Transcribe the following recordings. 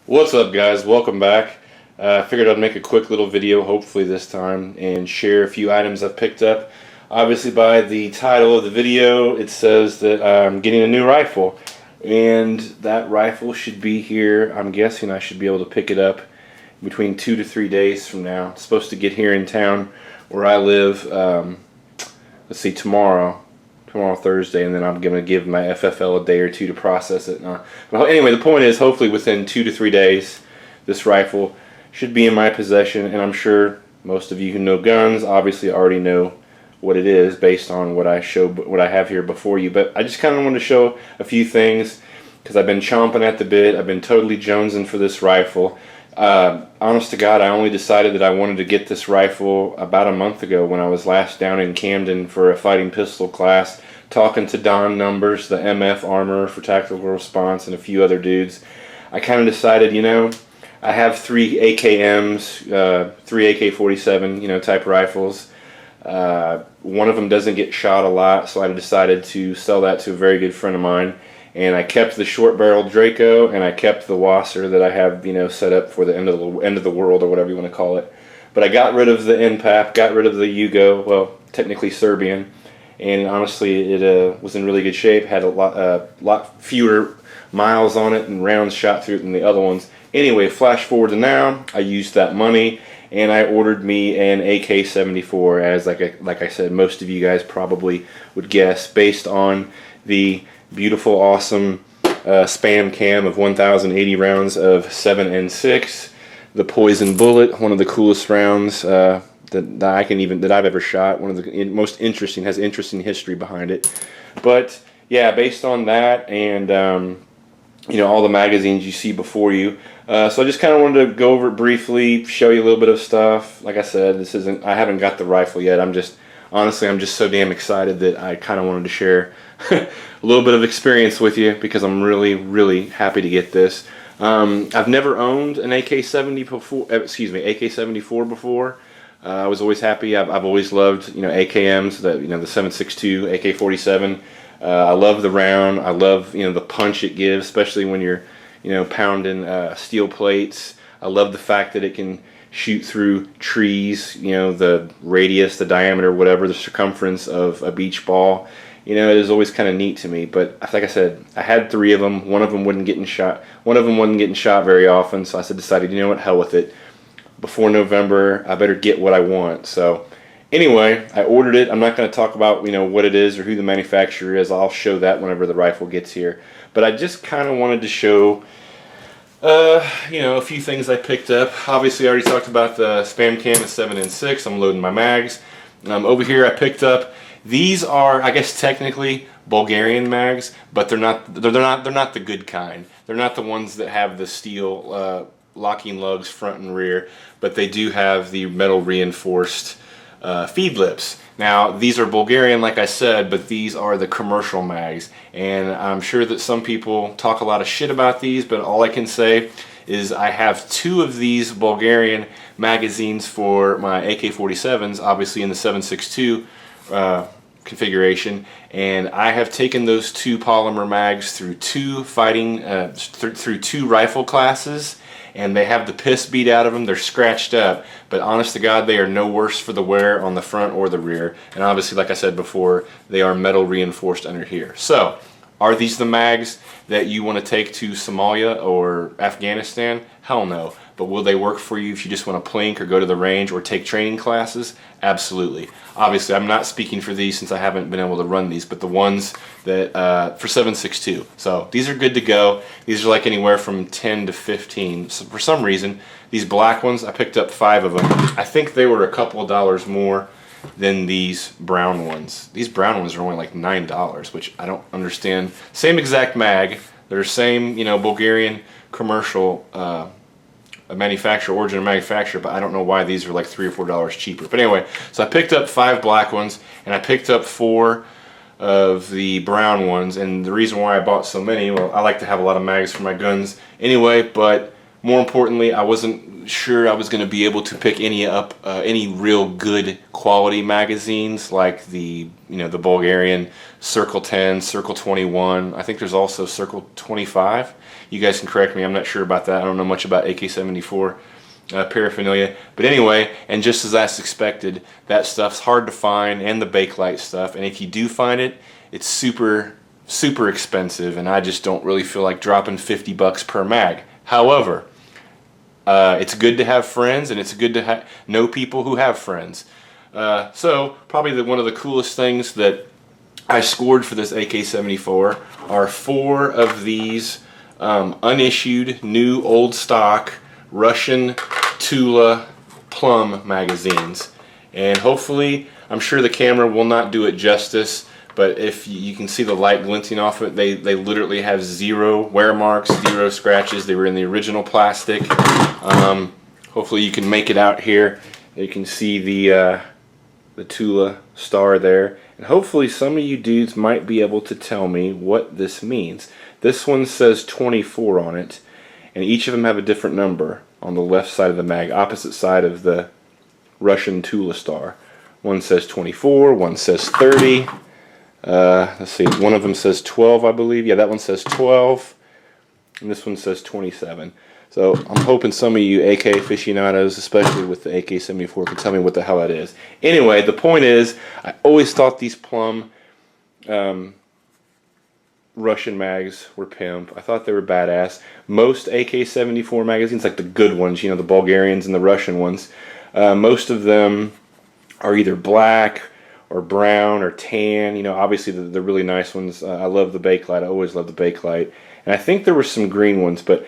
What's up, guys? Welcome back. I figured I'd make a quick little video, hopefully this time, and share a few items I've picked up. Obviously, by the title of the video, it says that I'm getting a new rifle, and that rifle should be here. I'm guessing I should be able to pick it up between 2 to 3 days from now. It's supposed to get here in town where I live, let's see, tomorrow Thursday, and then I'm going to give my FFL a day or two to process it. But anyway, the point is, hopefully within 2 to 3 days, this rifle should be in my possession, and I'm sure most of you who know guns obviously already know what it is based on what I have here before you. But I just kind of wanted to show a few things because I've been chomping at the bit. I've been totally jonesing for this rifle. Honest to God, I only decided that I wanted to get this rifle about a month ago when I was last down in Camden for a fighting pistol class, talking to Don Numbers, the MF armor for tactical response, and a few other dudes. I kind of decided, you know, I have 3 AKMs, 3 AK-47, type rifles. One of them doesn't get shot a lot, so I decided to sell that to a very good friend of mine. And I kept the short-barreled Draco, and I kept the Wasser that I have, set up for the end of the world, or whatever you want to call it. But I got rid of the NPAP, got rid of the Yugo, well, technically Serbian, and honestly, it was in really good shape. Had a lot fewer miles on it and rounds shot through it than the other ones. Anyway, flash forward to now, I used that money, and I ordered me an AK-74, as like I said, most of you guys probably would guess, based on the beautiful, awesome spam cam of 1,080 rounds of 7.6, the poison bullet, one of the coolest rounds that I've ever shot. One of the most interesting, has interesting history behind it. But yeah, based on that and all the magazines you see before you. So I just kind of wanted to go over it briefly, show you a little bit of stuff. Like I said, I haven't got the rifle yet. I'm just so damn excited that I kind of wanted to share a little bit of experience with you because I'm really, really happy to get this. I've never owned an AK-74 before. I was always happy. I've always loved, AKMs, the 7.62, AK-47. I love the round. I love, the punch it gives, especially when you're, pounding steel plates. I love the fact that it can shoot through trees, the radius, the diameter, whatever, the circumference of a beach ball. It is always kind of neat to me. But like I said, I had 3 of them. One of them wasn't getting shot. One of them wasn't getting shot very often. So I decided, you know what, hell with it. Before November, I better get what I want. So anyway, I ordered it. I'm not going to talk about what it is or who the manufacturer is. I'll show that whenever the rifle gets here. But I just kind of wanted to show a few things I picked up. Obviously, I already talked about the spam cam at 7.6. I'm loading my mags. Over here, I picked up. These are, I guess, technically Bulgarian mags, but they're not the good kind. They're not the ones that have the steel locking lugs front and rear, but they do have the metal reinforced feed lips. Now, these are Bulgarian, like I said, but these are the commercial mags, and I'm sure that some people talk a lot of shit about these, but all I can say is I have 2 of these Bulgarian magazines for my AK-47s, obviously in the 7.62 configuration, and I have taken those 2 polymer mags through 2 through 2 rifle classes, and they have the piss beat out of them. They're scratched up, but honest to God, they are no worse for the wear on the front or the rear. And obviously, like I said before, they are metal reinforced under here. So, are these the mags that you want to take to Somalia or Afghanistan? Hell no. But will they work for you if you just want to plink or go to the range or take training classes? Absolutely. Obviously, I'm not speaking for these since I haven't been able to run these, but the ones that for 7.62. So these are good to go. These are like anywhere from 10 to 15. So for some reason, these black ones, I picked up 5 of them. I think they were a couple of dollars more than these brown ones. These brown ones are only like $9, which I don't understand. Same exact mag. They're same, Bulgarian commercial origin of manufacturer, but I don't know why these are like $3 or $4 cheaper. But anyway, so I picked up 5 black ones, and I picked up 4 of the brown ones. And the reason why I bought so many, well, I like to have a lot of mags for my guns anyway, but more importantly, I wasn't sure I was going to be able to pick any real good quality magazines like the the Bulgarian Circle 10, Circle 21. I think there's also Circle 25. You guys can correct me. I'm not sure about that. I don't know much about AK-74 paraphernalia. But anyway, and just as I expected, that stuff's hard to find, and the Bakelite stuff. And if you do find it, it's super expensive, and I just don't really feel like dropping 50 bucks per mag. However, it's good to have friends, and it's good to know people who have friends. So probably one of the coolest things that I scored for this AK-74 are 4 of these unissued, new, old stock Russian Tula Plum magazines. And hopefully, I'm sure the camera will not do it justice, but if you can see the light glinting off it, they literally have 0 wear marks, 0 scratches. They were in the original plastic. Hopefully you can make it out here. You can see the Tula star there. And hopefully some of you dudes might be able to tell me what this means. This one says 24 on it, and each of them have a different number on the left side of the mag, opposite side of the Russian Tula star. One says 24, one says 30. Let's see, one of them says 12, I believe. Yeah, that one says 12, and this one says 27. So I'm hoping some of you AK aficionados, especially with the AK-74, can tell me what the hell that is. Anyway, the point is, I always thought these Plum Russian mags were pimp. I thought they were badass. Most AK-74 magazines, like the good ones, the Bulgarians and the Russian ones, most of them are either black or brown or tan. Obviously the really nice ones. I love the Bakelite. I always love the Bakelite. And I think there were some green ones, but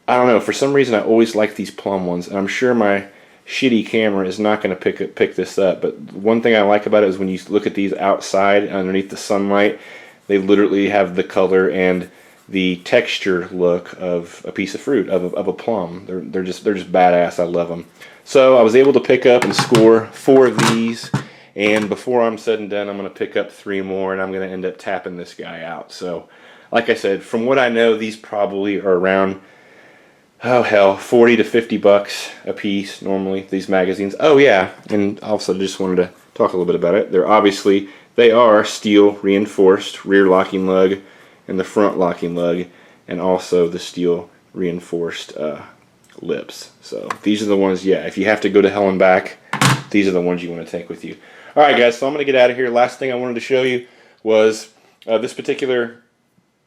I don't know. For some reason, I always like these plum ones. And I'm sure my shitty camera is not going to pick this up. But one thing I like about it is when you look at these outside underneath the sunlight, they literally have the color and the texture look of a piece of fruit, of a plum. They're just badass. I love them. So I was able to pick up and score 4 of these. And before I'm said and done, I'm going to pick up 3 more, and I'm going to end up tapping this guy out. So, like I said, from what I know, these probably are around, oh hell, 40 to 50 bucks a piece normally, these magazines. Oh yeah, and also just wanted to talk a little bit about it. They are steel reinforced rear locking lug and the front locking lug, and also the steel reinforced lips. So these are the ones, yeah, if you have to go to hell and back, these are the ones you want to take with you. Alright guys, so I'm going to get out of here. Last thing I wanted to show you was this particular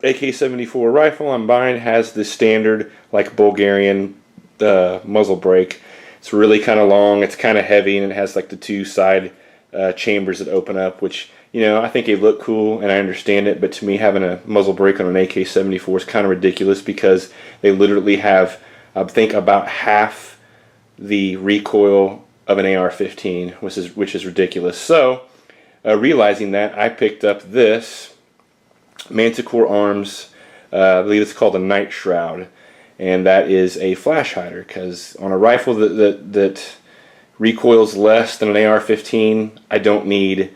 AK-74 rifle I'm buying has the standard like Bulgarian muzzle brake. It's really kind of long, it's kind of heavy, and it has like the 2 side chambers that open up, which I think they look cool and I understand it, but to me having a muzzle brake on an AK-74 is kind of ridiculous because they literally have, I think, about half the recoil of an AR-15, which is ridiculous. So realizing that, I picked up this Manticore Arms, I believe it's called a Night Shroud, and that is a flash hider, because on a rifle that recoils less than an AR-15, I don't need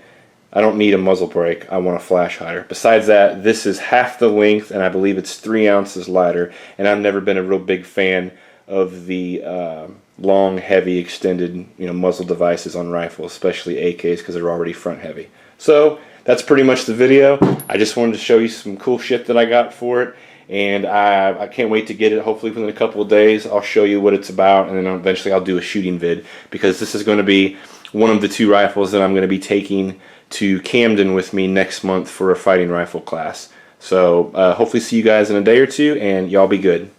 a muzzle brake. I want a flash hider. Besides that, this is half the length, and I believe it's 3 ounces lighter, and I've never been a real big fan of the long, heavy, extended muzzle devices on rifles, especially AKs, because they're already front heavy. So that's pretty much the video. I just wanted to show you some cool shit that I got for it, and I can't wait to get it. Hopefully within a couple of days I'll show you what it's about, and then eventually I'll do a shooting vid, because this is going to be one of the 2 rifles that I'm going to be taking to Camden with me next month for a fighting rifle class. So hopefully see you guys in a day or 2, and y'all be good.